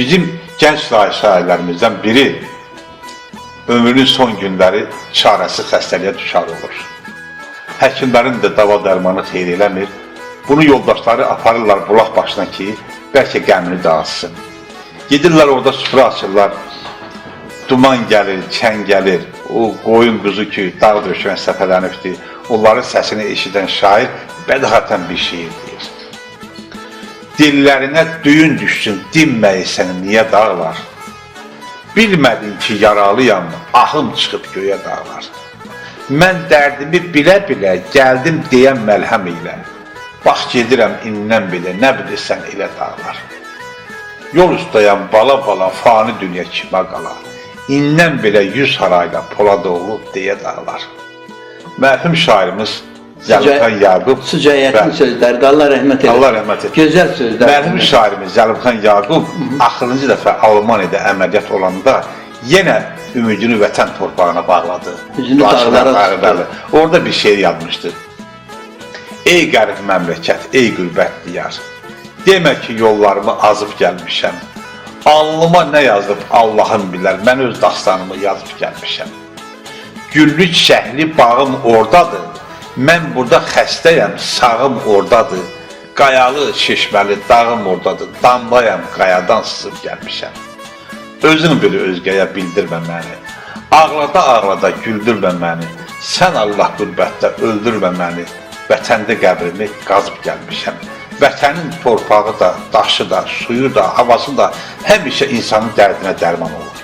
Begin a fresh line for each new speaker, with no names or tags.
Bizim gənc şairlərimizdən biri ömrünün son günləri çarəsiz xəstəliyə düşar olur. Həkimlərin də dava dərmanı xeyr eləmir. Bunu yoldaşları aparırlar bulaq başına ki, bəlkə qəmini dağıtsın. Gedirlər orada süfrə açırlar, duman gəlir, çən gəlir, o qoyun quzu ki, dağ döşkən səpələnibdir, onların səsini eşidən şair bədahətən bir şiir deyir. Dillərinə düyün düşsün, dinməyi səni niyə dağlar? Bilmədin ki, yaralıyam, ahım çıxıb göyə dağlar. Mən dərdimi bilə-bilə gəldim deyən məlhəm ilə. Bax gedirəm indən belə, nə bilirsən elə dağlar. Yol üstəyəm bala-bala, fani dünya kimə qala. İndən belə 100 harayla Poladoğlu deyə dağlar. Mərhum şairimiz Zəlifxan Yaqub.
Sücayətli sözlərdir, Allah rəhmət eləsin.
Allah rəhmət eləsin.
Gözəl sözlərdir.
Mərhum şairimiz Zəlifxan Yaqub axırıncı dəfə Almaniyada əməliyyat olanda yenə ümidini vətən torpağına bağladı.
Üzünü dağlara tutdu.
Orada bir şeir yazmışdı. Ey qərib məmləkət, ey qürbət diyar, demə ki, yollarımı azıb gəlmişəm. Alnıma nə yazıb Allahım bilər, mən öz dastanımı yazıb gəlmişəm. Güllü çiçəkli bağım oradadır, mən burada xəstəyəm, sağım oradadır. Qayalı, şişməli dağım oradadır, damlayam, qayadan sızıb gəlmişəm. Özün bil özgəyə bildirmə məni, ağlada-ağlada güldürmə məni, sən Allah qürbətdə öldürmə məni, vətəndə qəbrimi qazıb gəlmişəm. Vətənin torpağı da, daşı da, suyu da, havası da həmişə insanın dərdinə dərman olur.